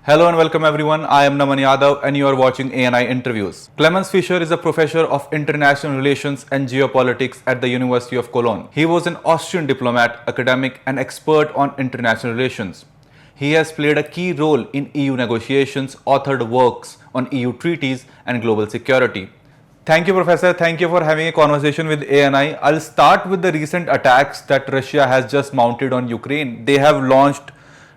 Hello and welcome everyone. I am Naman Yadav and you are watching ANI Interviews. Klemens Fischer is a professor of international relations and geopolitics at the University of Cologne. He was an Austrian diplomat, academic and expert on international relations. He has played a key role in EU negotiations, authored works on EU treaties and global security. Thank you, Professor. Thank you for having a conversation with ANI. I'll start with the recent attacks that Russia has just mounted on Ukraine. They have launched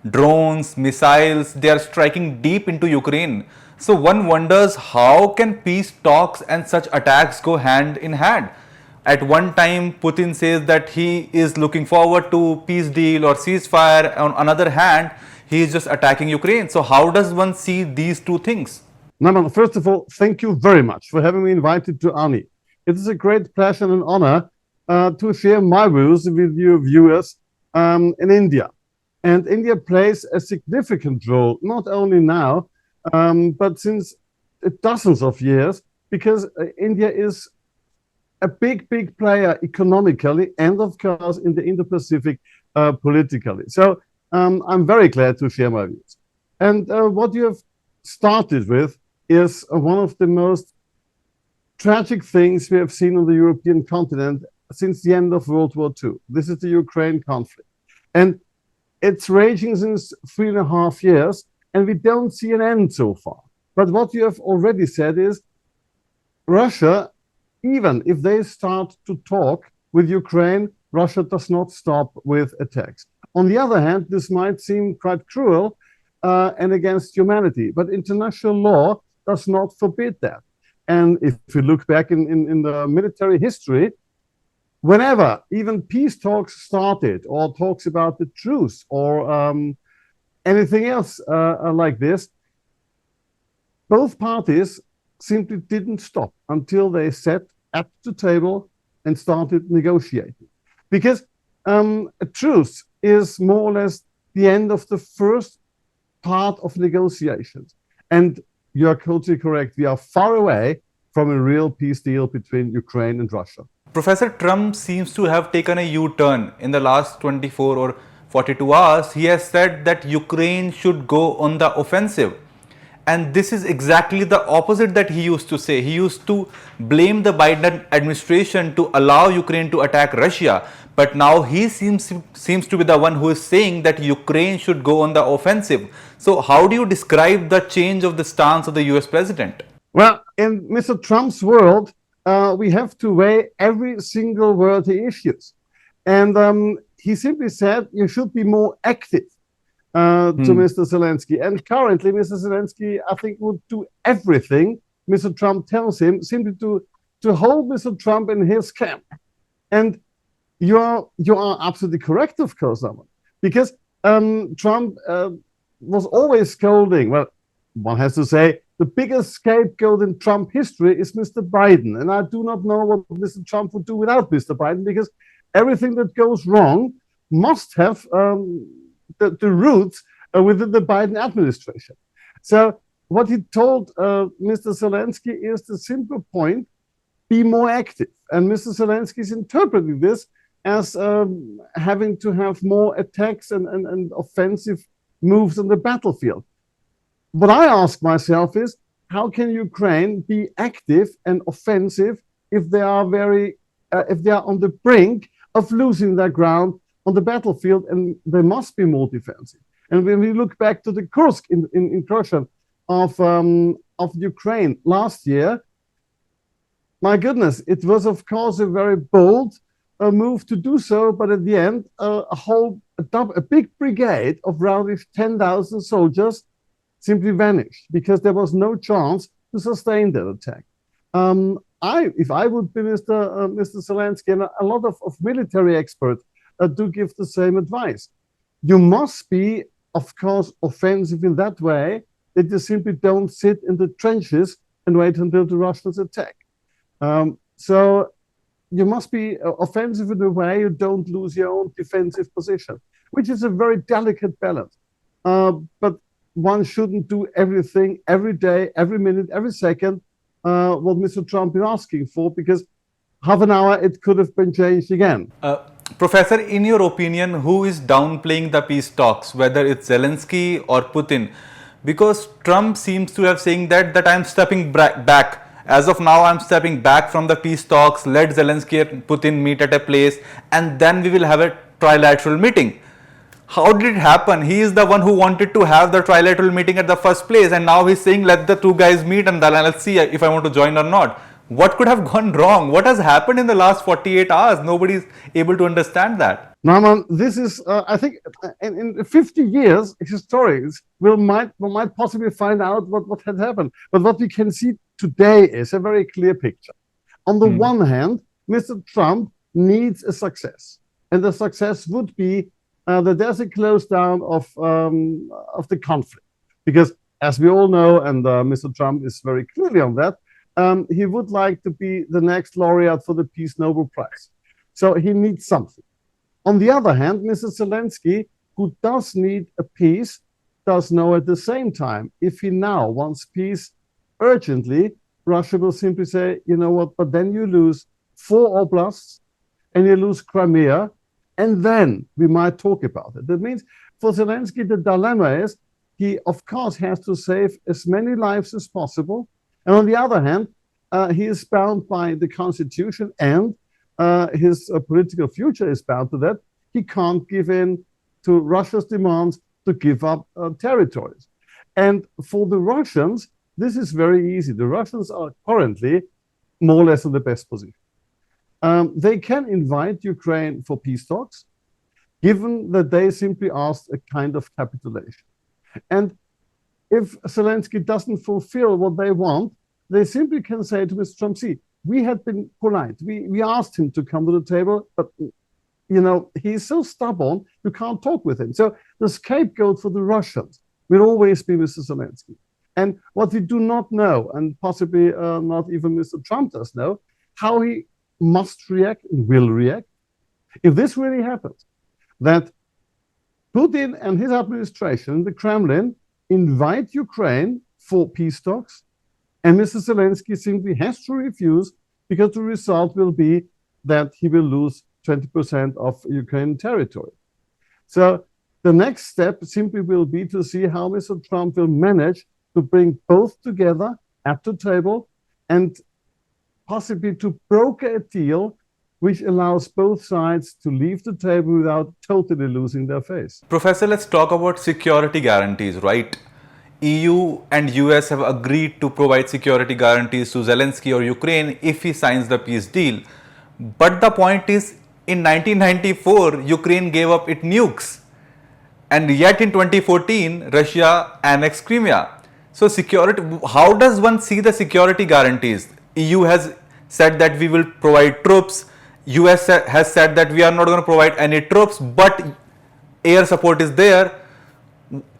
drones, missiles, they are striking deep into Ukraine. So one wonders, how can peace talks and such attacks go hand in hand? At one time, Putin says that he is looking forward to peace deal or ceasefire. On another hand, he is just attacking Ukraine. So how does one see these two things? Naman, first of all, thank you very much for having me invited to ANI. It is a great pleasure and an honor to share my views with your viewers in India. And India plays a significant role, not only now, but since dozens of years, because India is a big player economically and, of course, in the Indo-Pacific politically. So I'm very glad to share my views. And what you have started with is one of the most tragic things we have seen on the European continent since the end of World War II. This is the Ukraine conflict. And it's raging since 3.5 years, and we don't see an end so far. But what you have already said is Russia, even if they start to talk with Ukraine, Russia does not stop with attacks. On the other hand, this might seem quite cruel and against humanity, but international law does not forbid that. And if you look back in the military history, whenever even peace talks started or talks about the truce or anything else like this, both parties simply didn't stop until they sat at the table and started negotiating. Because a truce is more or less the end of the first part of negotiations. And you're totally correct. We are far away from a real peace deal between Ukraine and Russia. Professor Trump seems to have taken a U-turn in the last 24 or 42 hours. He has said that Ukraine should go on the offensive. And this is exactly the opposite that he used to say. He used to blame the Biden administration to allow Ukraine to attack Russia. But now he seems to be the one who is saying that Ukraine should go on the offensive. So how do you describe the change of the stance of the US president? Well, in Mr. Trump's world, we have to weigh every single word he issues. And he simply said you should be more active to Mr. Zelensky. And currently, Mr. Zelensky, I think, would do everything Mr. Trump tells him, simply to hold Mr. Trump in his camp. And you are absolutely correct, of course, Naman, because Trump was always scolding. Well, one has to say, the biggest scapegoat in Trump history is Mr. Biden. And I do not know what Mr. Trump would do without Mr. Biden, because everything that goes wrong must have the roots within the Biden administration. So what he told Mr. Zelensky is the simple point: be more active. And Mr. Zelensky is interpreting this as having to have more attacks and offensive moves on the battlefield. What I ask myself is, how can Ukraine be active and offensive if they are on the brink of losing their ground on the battlefield, and they must be more defensive? And when we look back to the Kursk incursion of Ukraine last year, my goodness, it was of course a very bold move to do so, but at the end, a big brigade of around 10,000 soldiers simply vanished because there was no chance to sustain that attack. If I would be Mr. Zelensky, and a lot of military experts do give the same advice, you must be, of course, offensive in that way that you simply don't sit in the trenches and wait until the Russians attack. So you must be offensive in a way you don't lose your own defensive position, which is a very delicate balance. But one shouldn't do everything every day, every minute, every second, what Mr. Trump is asking for, because half an hour it could have been changed again. Professor, in your opinion, who is downplaying the peace talks, whether it's Zelensky or Putin? Because Trump seems to have saying that I'm stepping back. As of now, I'm stepping back from the peace talks. Let Zelensky and Putin meet at a place, and then we will have a trilateral meeting. How did it happen? He is the one who wanted to have the trilateral meeting at the first place, and now he's saying let the two guys meet and then let's see if I want to join or not. What could have gone wrong? What has happened in the last 48 hours? Nobody is able to understand that. Naman, this is, I think, in 50 years, historians might possibly find out what had happened. But what we can see today is a very clear picture. On the one hand, Mr. Trump needs a success, and the success would be that there's a close down of the conflict, because as we all know, and Mr. Trump is very clearly on that, he would like to be the next laureate for the Peace Nobel Prize. So he needs something. On the other hand, Mr. Zelensky, who does need a peace, does know at the same time, if he now wants peace urgently, Russia will simply say, you know what, but then you lose 4 oblasts and you lose Crimea, and then we might talk about it. That means for Zelensky, the dilemma is he, of course, has to save as many lives as possible. And on the other hand, he is bound by the constitution, and his political future is bound to that. He can't give in to Russia's demands to give up territories. And for the Russians, this is very easy. The Russians are currently more or less in the best position. They can invite Ukraine for peace talks, given that they simply asked a kind of capitulation. And if Zelensky doesn't fulfill what they want, they simply can say to Mr. Trump, see, we had been polite. We asked him to come to the table, but he's so stubborn, you can't talk with him. So the scapegoat for the Russians will always be Mr. Zelensky. And what we do not know, and possibly not even Mr. Trump does know, how he must react and will react if this really happens, that Putin and his administration, the Kremlin, invite Ukraine for peace talks, and Mr. Zelensky simply has to refuse, because the result will be that he will lose 20% of Ukrainian territory. So the next step simply will be to see how Mr. Trump will manage to bring both together at the table and possibly to broker a deal which allows both sides to leave the table without totally losing their face. Professor, let's talk about security guarantees, right? EU and US have agreed to provide security guarantees to Zelensky or Ukraine if he signs the peace deal. But the point is, in 1994, Ukraine gave up its nukes. And yet in 2014, Russia annexed Crimea. So security, how does one see the security guarantees? EU has said that we will provide troops. US has said that we are not going to provide any troops, but air support is there.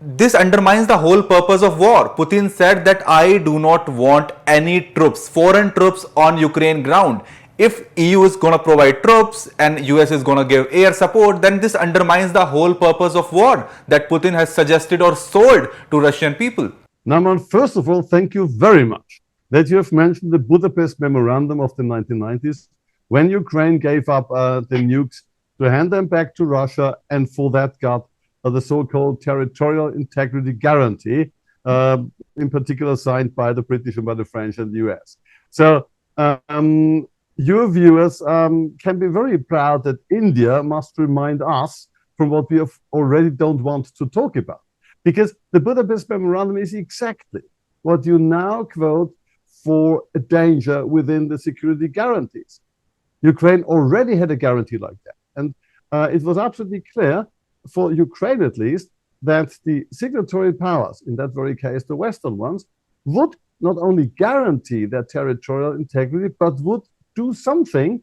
This undermines the whole purpose of war. Putin said that I do not want any troops, foreign troops on Ukraine ground. If EU is going to provide troops and US is going to give air support, then this undermines the whole purpose of war that Putin has suggested or sold to Russian people. Naman, first of all, thank you very much that you have mentioned the Budapest Memorandum of the 1990s, when Ukraine gave up the nukes to hand them back to Russia, and for that got the so-called territorial integrity guarantee, in particular signed by the British and by the French and the US. So your viewers can be very proud that India must remind us from what we already don't want to talk about. Because the Budapest Memorandum is exactly what you now quote for a danger within the security guarantees. Ukraine already had a guarantee like that. And it was absolutely clear, for Ukraine at least, that the signatory powers, in that very case the Western ones, would not only guarantee their territorial integrity, but would do something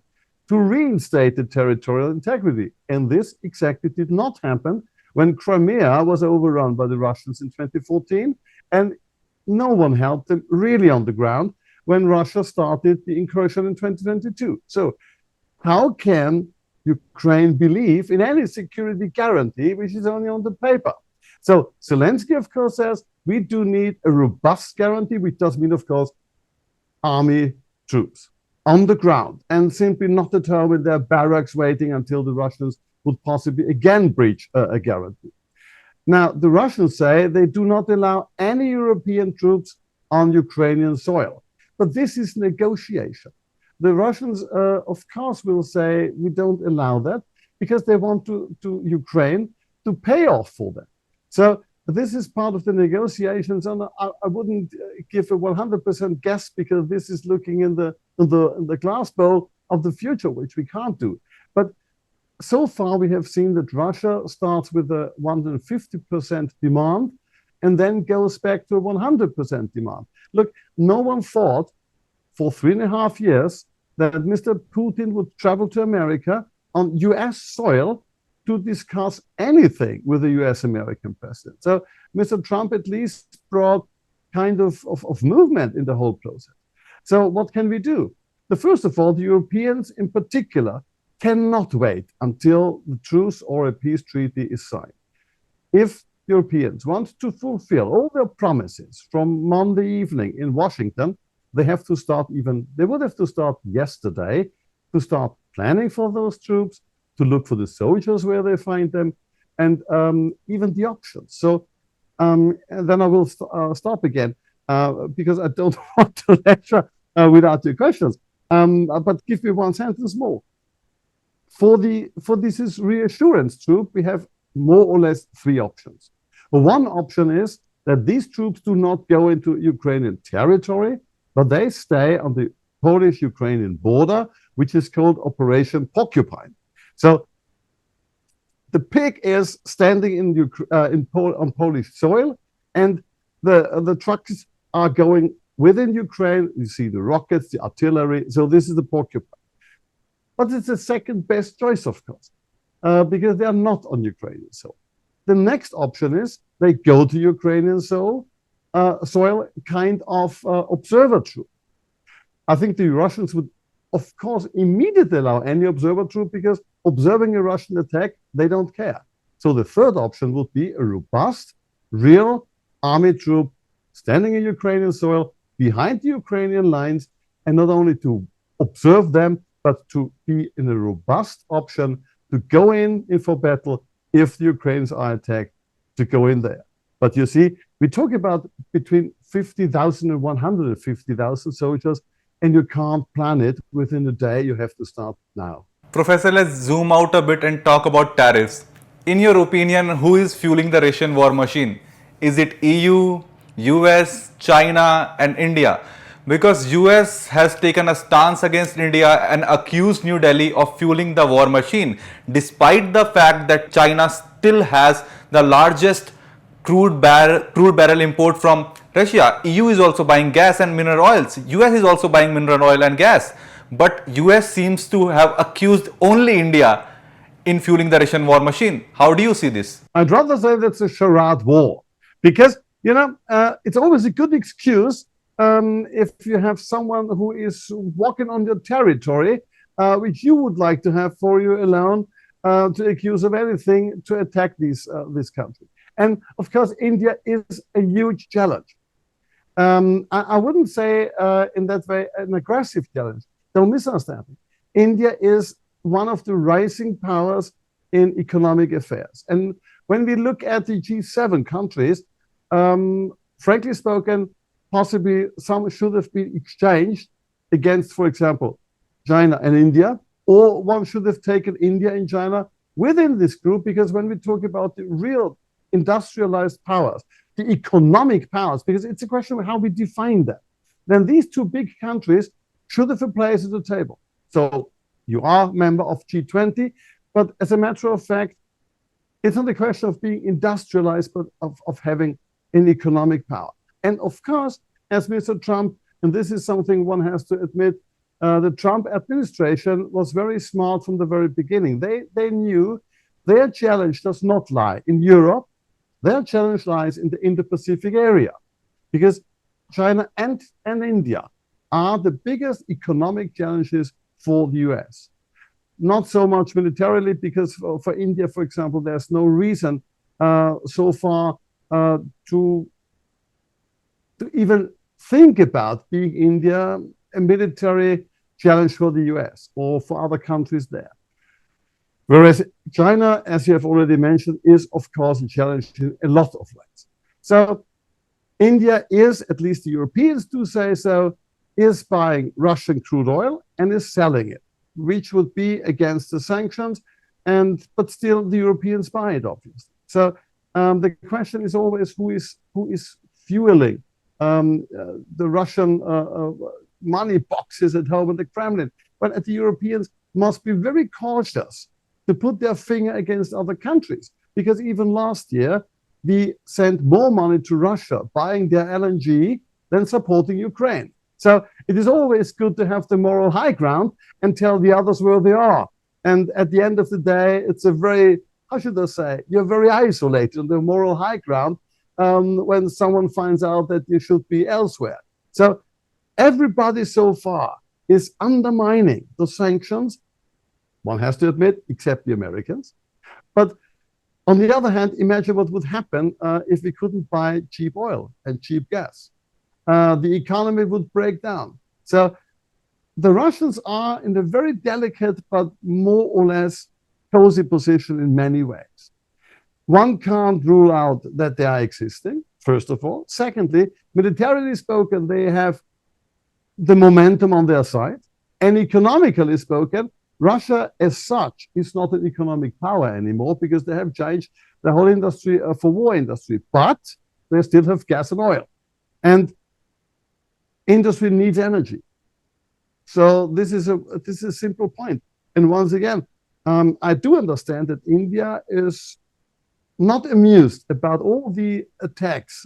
to reinstate the territorial integrity. And this exactly did not happen when Crimea was overrun by the Russians in 2014, and no one helped them really on the ground when Russia started the incursion in 2022. So how can Ukraine believe in any security guarantee which is only on the paper? So Zelensky, of course, says we do need a robust guarantee, which does mean, of course, army troops on the ground, and simply not at home in their barracks waiting until the Russians would possibly again breach a guarantee. Now, the Russians say they do not allow any European troops on Ukrainian soil. But this is negotiation. The Russians, of course, will say we don't allow that because they want to Ukraine to pay off for that. So this is part of the negotiations, and I wouldn't give a 100% guess because this is looking in the glass bowl of the future, which we can't do. But so far, we have seen that Russia starts with a 150% demand and then goes back to a 100% demand. Look, no one thought for 3.5 years that Mr. Putin would travel to America on US soil to discuss anything with the US-American president. So Mr. Trump at least brought kind of movement in the whole process. So what can we do? First of all, the Europeans in particular cannot wait until the truce or a peace treaty is signed. If Europeans want to fulfill all their promises from Monday evening in Washington, they would have to start yesterday to start planning for those troops, to look for the soldiers where they find them, and even the options. So and then I will stop again because I don't want to lecture without your questions. But give me one sentence more. For this reassurance troop, we have more or less 3 options. One option is that these troops do not go into Ukrainian territory, but they stay on the Polish-Ukrainian border, which is called Operation Porcupine. So the pig is standing on Polish soil, and the trucks are going within Ukraine. You see the rockets, the artillery. So this is the Porcupine. But it's the second best choice, of course, because they are not on Ukrainian soil. The next option is they go to Ukrainian soil, kind of observer troop. I think the Russians would, of course, immediately allow any observer troop because observing a Russian attack, they don't care. So the third option would be a robust, real army troop standing in Ukrainian soil behind the Ukrainian lines, and not only to observe them, but to be in a robust option to go in for battle if the Ukrainians are attacked, to go in there. But you see, we talk about between 50,000 and 150,000 soldiers, and you can't plan it within a day. You have to start now. Professor, let's zoom out a bit and talk about tariffs. In your opinion, who is fueling the Russian war machine? Is it EU, US, China, and India? Because US has taken a stance against India and accused New Delhi of fueling the war machine, despite the fact that China still has the largest crude barrel import from Russia. EU is also buying gas and mineral oils. US is also buying mineral oil and gas. But US seems to have accused only India in fueling the Russian war machine. How do you see this? I'd rather say that's a charade war, because it's always a good excuse if you have someone who is walking on your territory, which you would like to have for you alone, to accuse of anything to attack this country. And of course, India is a huge challenge. I wouldn't say in that way an aggressive challenge. Don't misunderstand me. India is one of the rising powers in economic affairs. And when we look at the G7 countries, frankly spoken, possibly some should have been exchanged against, for example, China and India, or one should have taken India and China within this group, because when we talk about the real industrialized powers, the economic powers, because it's a question of how we define that, then these 2 big countries should have a place at the table. So you are a member of G20, but as a matter of fact, it's not a question of being industrialized, but of having an economic power. And of course, as Mr. Trump, and this is something one has to admit, the Trump administration was very smart from the very beginning. They knew their challenge does not lie in Europe. Their challenge lies in the Indo-Pacific area, because China and India are the biggest economic challenges for the US. Not so much militarily, because for India, for example, there's no reason so far to even think about being India a military challenge for the US or for other countries there. Whereas China, as you have already mentioned, is of course a challenge in a lot of ways. So India is, at least the Europeans do say so, is buying Russian crude oil and is selling it, which would be against the sanctions, but still the Europeans buy it, obviously. So the question is always who is fueling the Russian money boxes at home in the Kremlin. But the Europeans must be very cautious to put their finger against other countries, because even last year we sent more money to Russia buying their LNG than supporting Ukraine. So it is always good to have the moral high ground and tell the others where they are. And at the end of the day, it's a very, how should I say, you're very isolated on the moral high ground when someone finds out that you should be elsewhere. So everybody so far is undermining the sanctions, one has to admit, except the Americans. But on the other hand, imagine what would happen if we couldn't buy cheap oil and cheap gas. The economy would break down. So the Russians are in a very delicate but more or less cozy position in many ways. One can't rule out that they are existing, first of all. Secondly, militarily spoken, they have the momentum on their side. And economically spoken, Russia as such is not an economic power anymore because they have changed the whole industry for war industry. But they still have gas and oil. And industry needs energy. So this is a simple point. And once again, I do understand that India is not amused about all the attacks,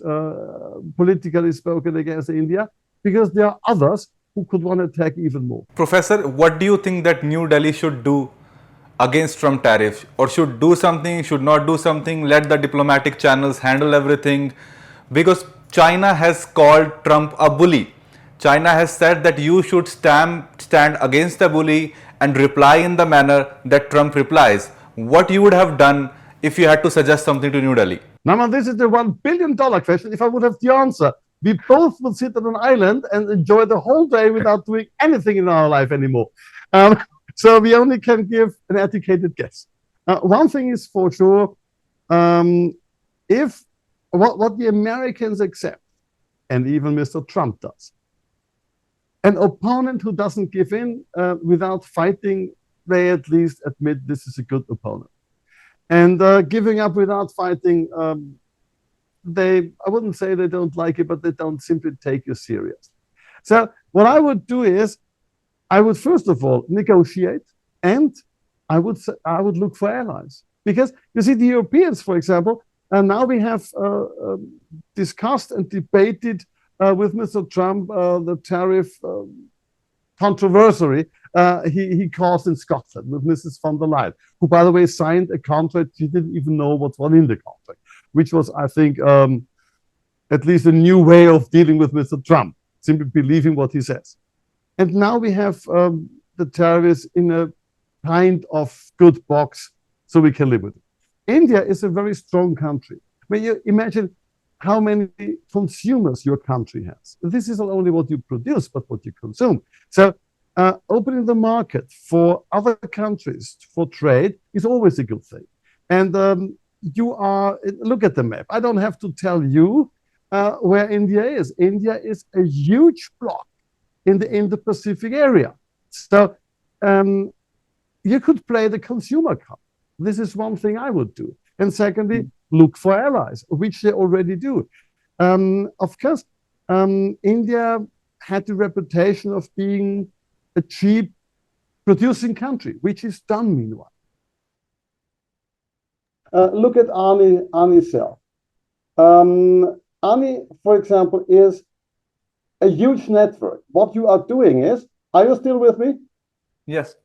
politically spoken, against India, because there are others who could want to attack even more. Professor, what do you think that New Delhi should do against Trump tariffs? Or should do something, should not do something, let the diplomatic channels handle everything? Because China has called Trump a bully. China has said that you should stand against the bully and reply in the manner that Trump replies. What you would have done if you had to suggest something to New Delhi? Now, this is the $1 billion question. If I would have the answer, we both would sit on an island and enjoy the whole day without doing anything in our life anymore. So we only can give an educated guess. One thing is for sure, if what the Americans accept, and even Mr. Trump does, an opponent who doesn't give in without fighting, they at least admit this is a good opponent. And giving up without fighting, I wouldn't say they don't like it, but they don't simply take you serious. So what I would do is, I would first of all negotiate, and I would look for allies. Because you see, the Europeans, for example, and now we have discussed and debated with Mr. Trump the tariff controversy he caused in Scotland with Mrs. von der Leyen, who, by the way, signed a contract she didn't even know what was in the contract, which was, I think, at least a new way of dealing with Mr. Trump, simply believing what he says. And now we have the tariffs in a kind of good box so we can live with it. India is a very strong country. When you imagine how many consumers your country has. This is not only what you produce, but what you consume. So opening the market for other countries for trade is always a good thing. And look at the map. I don't have to tell you where India is. India is a huge block in the Indo-Pacific area. So you could play the consumer card. This is one thing I would do. And secondly, look for allies, which they already do. Of course, India had the reputation of being a cheap producing country, which is done meanwhile. Look at Ani Cell. Ani, for example, is a huge network. What you are doing is, are you still with me? Yes.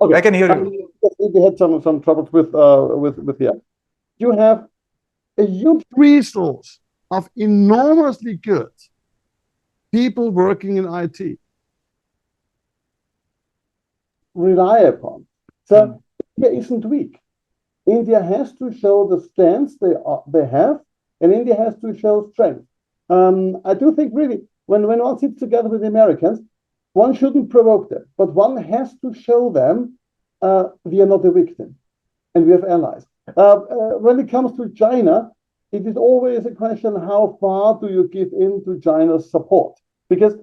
Okay. I can hear you. We had some troubles with the app. You have a huge resource of enormously good people working in IT. Rely upon. So India isn't weak. India has to show the stance they have, and India has to show strength. I do think really when one sits together with the Americans, one shouldn't provoke them, but one has to show them we are not a victim. and we have allies. When it comes to China, it is always a question: how far do you give in to China's support? Because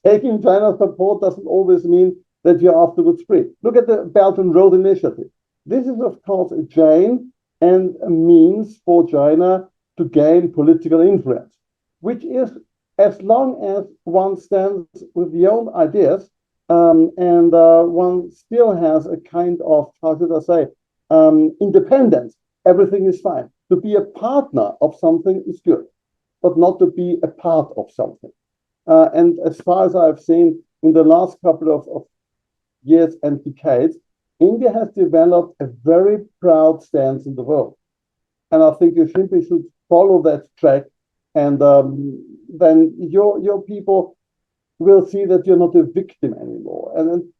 taking China's support doesn't always mean that you're afterwards free. Look at the Belt and Road Initiative. This is, of course, a chain and a means for China to gain political influence, which is, as long as one stands with the own ideas, and one still has a kind of, how should I say, independence, everything is fine. To be a partner of something is good, but not to be a part of something. And as far as I've seen in the last couple of years and decades, India has developed a very proud stance in the world. And I think you simply should follow that track, and then your people will see that you're not a victim anymore. And then,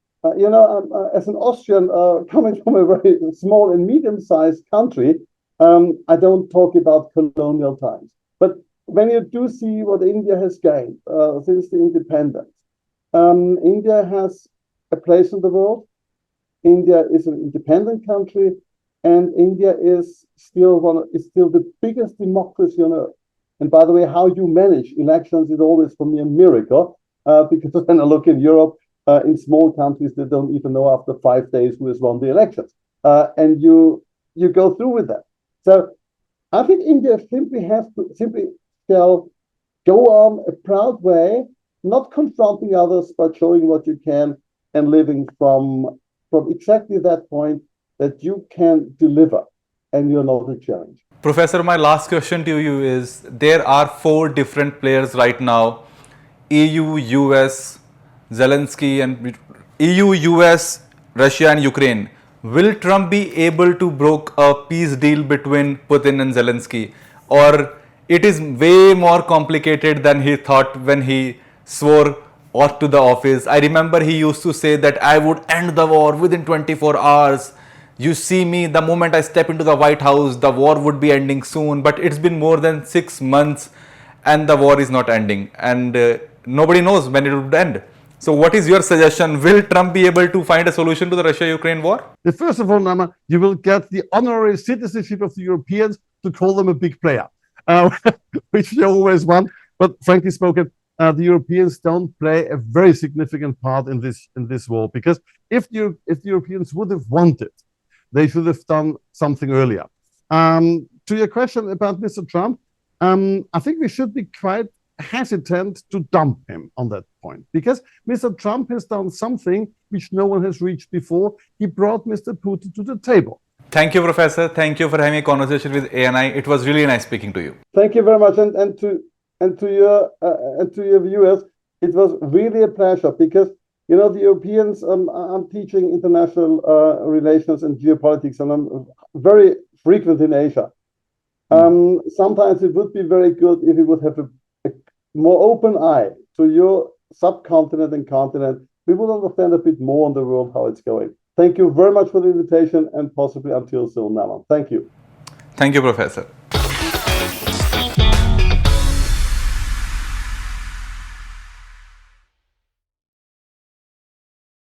as an Austrian coming from a very small and medium-sized country, I don't talk about colonial times. But when you do see what India has gained since the independence, India has a place in the world. India is an independent country, and India is still the biggest democracy on earth. And by the way, how you manage elections is always for me a miracle, because when I look in Europe, in small countries, they don't even know after 5 days who has won the elections, and you go through with that. So I think India simply shall go on a proud way, not confronting others, but showing what you can and living from exactly that point that you can deliver and you're not a challenge. Professor, my last question to you is, there are 4 different players right now: EU, US, Zelensky, and EU, US, Russia, and Ukraine. Will Trump be able to broker a peace deal between Putin and Zelensky, or it is way more complicated than he thought when he swore oath to the office? I remember he used to say that I would end the war within 24 hours. You see me, the moment I step into the White House, the war would be ending soon. But it's been more than 6 months and the war is not ending, and nobody knows when it would end. So what is your suggestion? Will Trump be able to find a solution to the Russia-Ukraine war? First of all, Nama, you will get the honorary citizenship of the Europeans to call them a big player, which you always want. But frankly spoken, the Europeans don't play a very significant part in this war, because if the Europeans would have wanted, they should have done something earlier. To your question about Mr. Trump, I think we should be quite hesitant to dump him on that point, because Mr. Trump has done something which no one has reached before. He brought Mr. Putin to the table. Thank you, Professor. Thank you for having a conversation with ANI. It was really nice speaking to you. Thank you very much, and to your viewers, it was really a pleasure, because the Europeans. I'm teaching international relations and geopolitics, and I'm very frequent in Asia. Sometimes it would be very good if you would have a more open eye to your subcontinent and continent. We would understand a bit more on the world, how it's going. Thank you very much for the invitation, and possibly until soon, Naman. Thank you. Thank you, Professor.